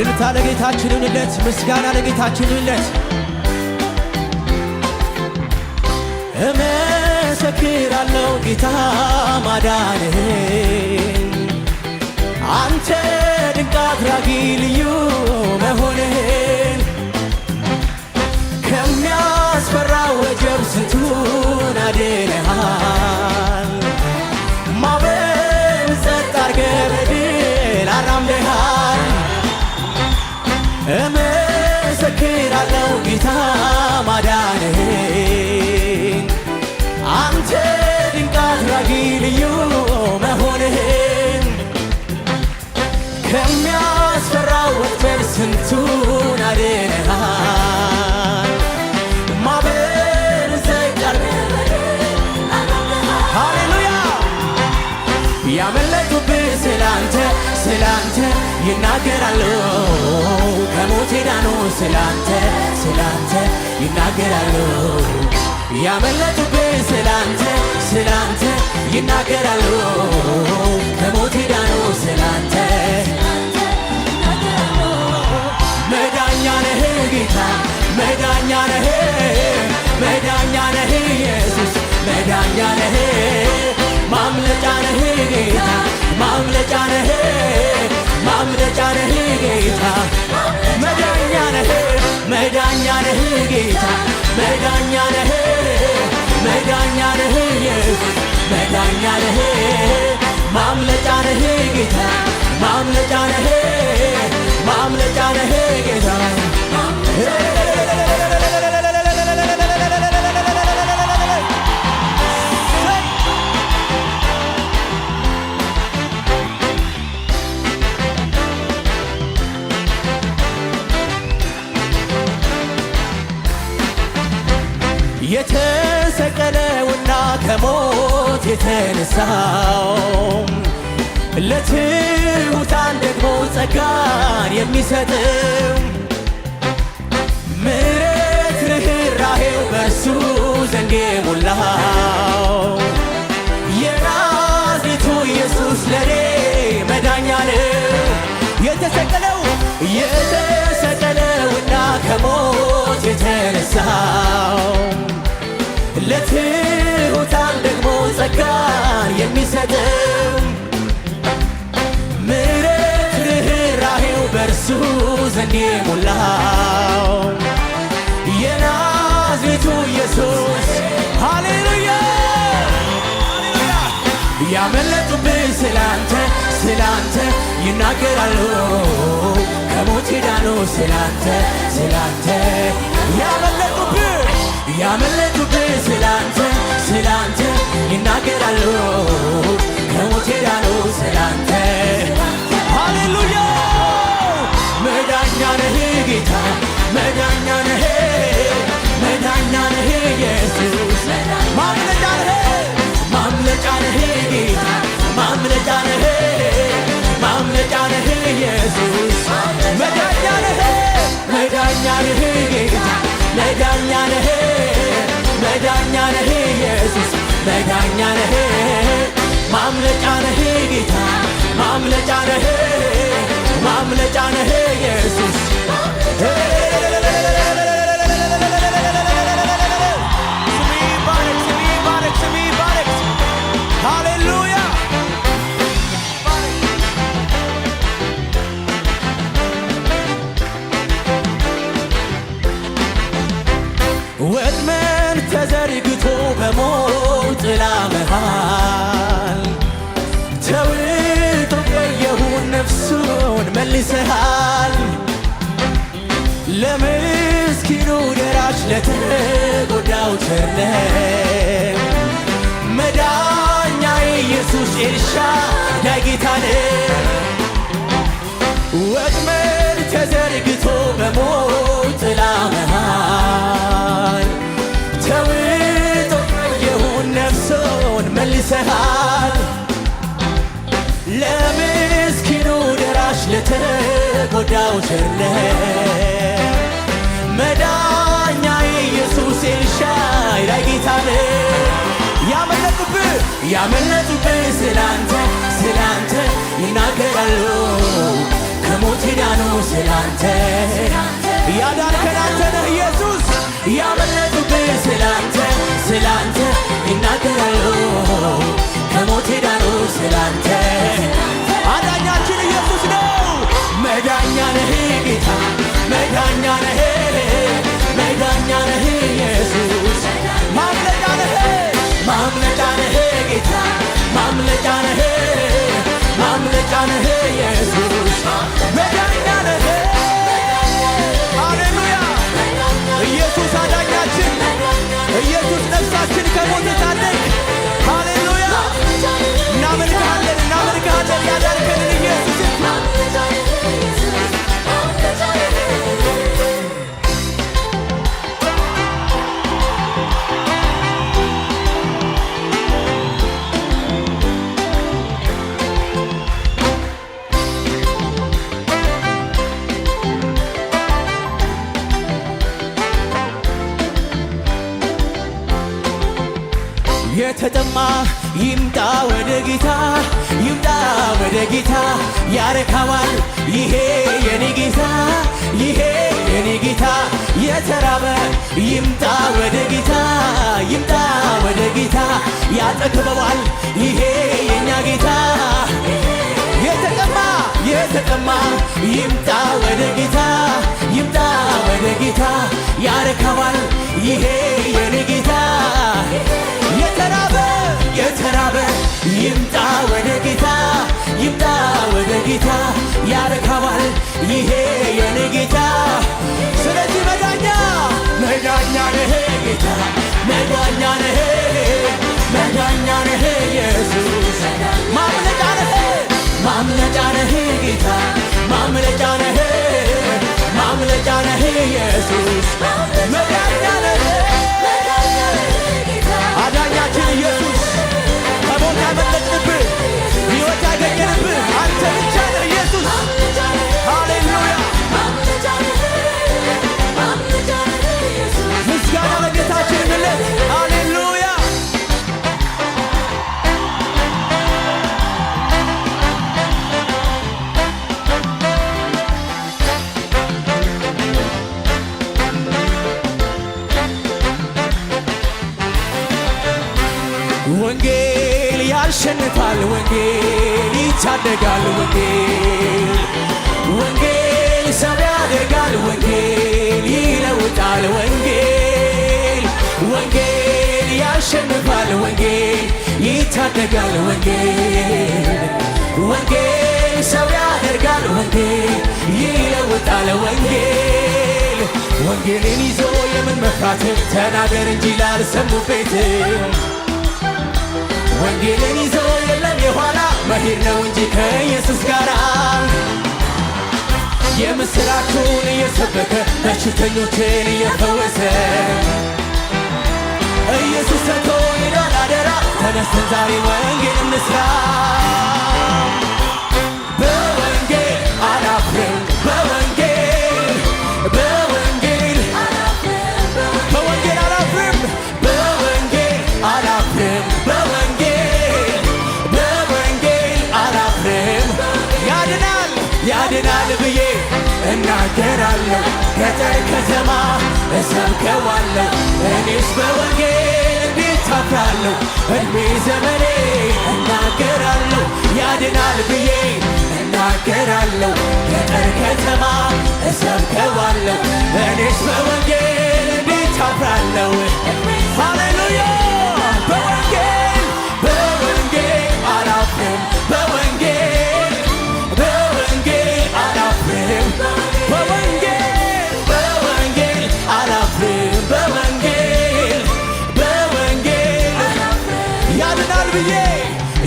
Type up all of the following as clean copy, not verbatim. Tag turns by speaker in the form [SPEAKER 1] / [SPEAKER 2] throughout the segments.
[SPEAKER 1] እልልታ ለጌታችን ይሁንለት፣ ምስጋና ለጌታችን ይሁንለት። እመሰክራለሁ ጌታ ማዳንህን፣ አንተ ድንቅ አድራጊ ልዩ መሆንህን፣ ከሚያስፈራው ወጀብ ስንቱን አድነሃል። ማዕበል ጸጥ አድርገህ በድል አራምደሃል። እመሰክራለሁ ጌታ ማዳንህን፣ አንተ ድንቅ አድራጊ ልዩ መሆንህን፣ ከሚያስፈራው ወጥመድ ስንቱን አድነሃል። ማዕበል ጸጥ አድርገህ ሃሌሉያ ያመለጡብህ ስላንተ ይናገራሉ፣ ከሞት ዳኑ ስላንተ ይናገራሉ። ያመለጡብህ ስላንተ ይናገራሉ፣ ከሞት ዳኑ ስላንተ። መዳኛ ነህ ጌታ መዳኛ ነህ፣ መዳኛ ነህ ኢየሱስ መዳኛ ነህ፣ ማምለጫ ነህ ጌታ ማምለጫ ነህ፣ ማምለጫ ነህ ጌታ መዳኛ ነህ፣ መዳኛ ነህ ጌታ መዳኛ ነህ፣ መዳኛ ነህ ኢየሱስ መዳኛ ነህ፣ ማምለጫ ነህ ጌታ ማምለጫ ነህ፣ ማምለጫ ነህ ጌታ። የተሰቀለውና ከሞት የተነሳው ለትሑታን ደግሞ ጸጋን የሚሰጠው ምሕረት ርኅራኄው በእርሱ ዘንድ የሞላው የናዝሬቱ ኢየሱስ ለኔ መዳኛ ነው። የተሰቀለውና ከሞት የተነሳው ለትሑታን ደግሞ ጸጋን የሚሰጠው ምሕረት ርኅራኄው በእርሱ ዘንድ የሞላው የናዝሬቱ ኢየሱስ ሃሌሉያ ያመለጡብህ ስላንተ ይናገራሉ፣ ከሞት ዳኑ ስላንተ ያመለጡብህ ስላንተ ይናገራሉ፣ ከሞት ዳኑ ስላንተ ሃሌሉያ መዳኛ ነህ ጌታ መዳኛ ነህ፣ መዳኛ ነህ ኢየሱስ ማምለጫ ነህ፣ ማምለጫ ነህ ጌታ ማምለጫ ነህ፣ ማምለጫ ነህ ኢየሱስ መዳኛ ነህ፣ መዳኛ ነህ ጌታ መዳኛ ነህ፣ መዳኛ ነህ ኢየሱስ መዳኛ ነህ፣ ማምለጫ ነህ ጌታ ማምለጫ ነህ፣ ማምለጫ ነህ ኢየሱስ ስሚ ባረክ ሃሌሉያ ወጥመድ ተዘርግቶ በሞት ጥላ መሃል ተውጦ ቆየሁን ነፍሱን መልሰሃል። ለምስኪኑ ደራሽ ለተጎዳው ቸር ነህ፣ መዳኛ ኢየሱስ ኤልሻዳይ ጌታ ነህ። ወጥመድ ተዘርግቶ በሞት ጥላ መሃል ተውጦ ቆየሁን ነፍሱን መልሰሃል። ለምስኪኑ ደራሽ ለተጎዳው ቸር ነህ፣ መዳኛ ኢየሱስ ኤልሻዳይ ጌታ ነህ። ያመለጡብህ ስላንተ ይናገራሉ፣ ከሞት ዳኑ ስላንተ ስላንተ ያዳንከን አንተ ነህ ኢየሱስ ያመለጡብህ ስላንተ ስላንተ ይናገራሉ ከሞት ዳኑ ስላንተ አዳኛችን ኢየሱስ ነው መዳኛ ነህ ጌታ መዳኛ ነህ መዳኛ ነህ ኢየሱስ ማምለጫ ነህ ማምለጫ ነህ ጌታ ማምለጫ ነህ ማምለጫ ነህ ኢየሱስ መዳኛ ነህ ሃሌሉያ ኢየሱስ አዳኛችን ኢየሱስ ነፍሳችን ከሞት ታደግ ሃሌሉያ እናመልክሃለን እናመልክሃለን ያዳንከንን ኢየሱስን የተጠማ ይምጣ ወደ ጌታ ይምጣ ወደ ጌታ ያረካዋል ይሄ የኔ ጌታ ይሄ የኔ ጌታ የተራበ ይምጣ ወደ ጌታ ይምጣ ወደ ጌታ ያጠግበዋል ይሄ የኛ ጌታ የተጠማ ይምጣ ወደ ጌታ ይምጣ ወደ ጌታ ያረካዋል ይሄ የኔ ጌታ የተራበ ይምጣ ወደ ጌታ ይምጣ ወደ ጌታ ያረካዋል ይሄ የኔ ጌታ ስለዚህ መዳኛ ነህ ጌታ መዳኛ ነህ መዳኛ ነህ ኢየሱስ ማምለጫ ነህ ማምለጫ ነህ ጌታ ማምለጫ ነህ ማምለጫ ነህ ኢየሱስ መዳኛ ነህ አዳኛችን ኢየሱስ ከሞት ያመለጥንብህ ሕይወት ያገኘንብህ አንተ ብቻ ነህ ኢየሱስ ሃሌሉያ ምስጋና ለጌታችን እንለት ሃሌሉያ ወንጌል ያሸንፋል ወንጌል ይታደጋል ወንጌል ሰው ያደርጋል ወንጌል ይለውጣል ወንጌል ያሸንፋል ወንጌል ይታደጋል ወንጌል ሰው ያደርጋል ወንጌል ይለውጣል ወንጌልን ይዞ የምን መፍራት ተናገር እንጂ ላልሰሙ ቤት ወንጌልን ይዞ የለም የኋላ መሄድ ነው እንጂ ከኢየሱስ ጋር የምስራቹን እየሰበከ በሽተኞችን እየፈወሰ ኢየሱስ ሰጥቶ ሄዷል አደራ ተነስተን ዛሬ ወንጌል እንስራ በወንጌል አላፍርም በወንጌል አላፍርም በወንጌል አላፍርም ያድናል ብዬ እናገራለሁ ገጠር ከተማ እሰብከዋለሁ እኔስ በወንጌል እንዴት አፍራለሁ እድሜ ዘመኔ እናገራለሁ ያድናል ብዬ እናገራለሁ ገጠር ከተማ እሰብከዋለሁ እኔስ በወንጌል እንዴት አፍራለሁ ሃሌሉያ በወንጌል አላፍርም በወንጌል አላፍርም በወንጌል አላፍርም በወንጌል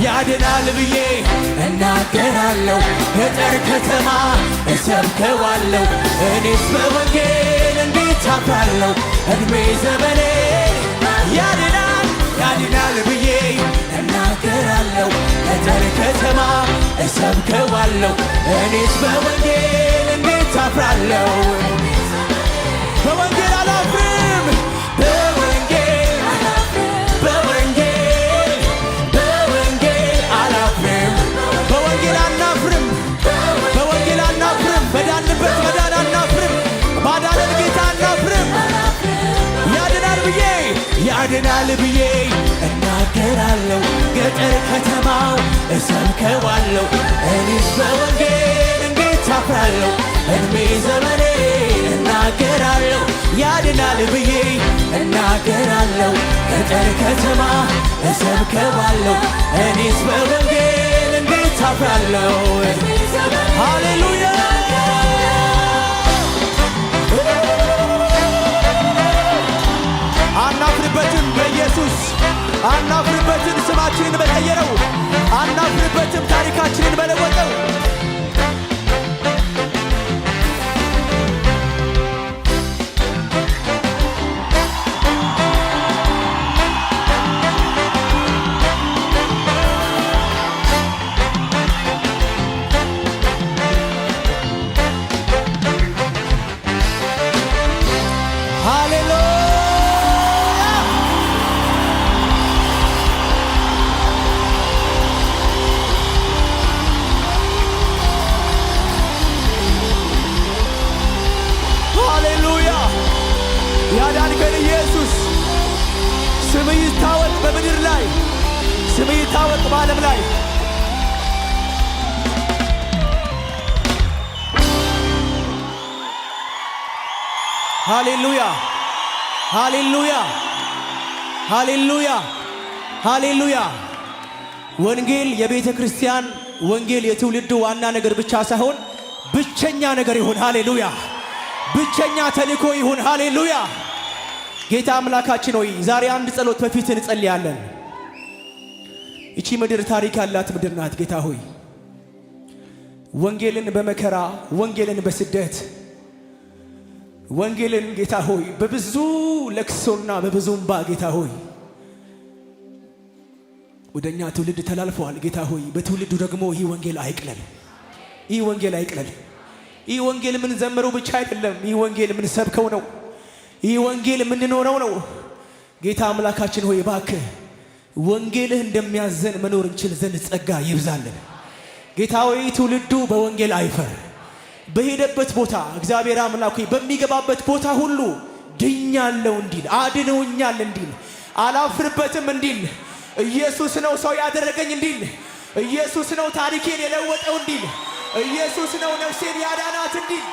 [SPEAKER 1] ያድናል ብዬ እናገራለሁ ገጠር ከተማ እሰብከዋለሁ እኔስ በወንጌል እንዴት አፍራለሁ እድሜ ዘመኔ ያድናል ብዬ እናገራለሁ ገጠር ከተማ እሰብከዋለሁ እኔስ በወንጌል እንዴት አፍራለሁ በወንጌል አላፍርም በወንጌል አላፍርም በወንጌል አናፍርም በዳንበት መዳን ያድናል ብዬ እናገራለሁ። ገጠር ከተማው እሰብከዋለሁ። እኔስ በወንጌል እንዴት አፍራለሁ? እድሜ ዘመኔ እናገራለሁ። ያድናል ብዬ እናገራለሁ። ገጠር ከተማ እሰብከዋለሁ። እኔስ በወንጌል እንዴት አፍራለሁ? ሃሌሉያ አናፍርበትም በኢየሱስ አናፍርበትም ስማችንን በቀየረው አናፍርበትም ታሪካችንን በለወጠው ያዳንከን ኢየሱስ ስምህ ይታወቅ በምድር ላይ ስምህ ይታወቅ በዓለም ላይ ሃሌሉያ ሃሌሉያ ሃሌሉያ ሃሌሉያ ወንጌል የቤተ ክርስቲያን ወንጌል የትውልዱ ዋና ነገር ብቻ ሳይሆን ብቸኛ ነገር ይሁን። ሃሌሉያ ብቸኛ ተልእኮ ይሁን። ሃሌሉያ ጌታ አምላካችን ሆይ ዛሬ አንድ ጸሎት በፊት እንጸልያለን። እቺ ምድር ታሪክ ያላት ምድር ናት። ጌታ ሆይ ወንጌልን በመከራ ወንጌልን በስደት ወንጌልን ጌታ ሆይ በብዙ ለቅሶና በብዙ እንባ ጌታ ሆይ ወደኛ ትውልድ ተላልፈዋል። ጌታ ሆይ በትውልዱ ደግሞ ይህ ወንጌል አይቅለል። ይህ ወንጌል አይቅለል። ይህ ወንጌል ምን ዘመረው ብቻ አይደለም። ይህ ወንጌል ምን ሰብከው ነው። ይህ ወንጌል የምንኖረው ነው። ጌታ አምላካችን ሆይ እባክህ ወንጌልህ እንደሚያዘን መኖር እንችል ዘንድ ጸጋ ይብዛልን። ጌታ ሆይ ትውልዱ በወንጌል አይፈር። በሄደበት ቦታ እግዚአብሔር አምላክ ሆይ በሚገባበት ቦታ ሁሉ ድኛለሁ እንዲል አድነውኛል እንዲል አላፍርበትም እንዲል ኢየሱስ ነው ሰው ያደረገኝ እንዲል ኢየሱስ ነው ታሪኬን የለወጠው እንዲል ኢየሱስ ነው ነፍሴን ያዳናት እንዲል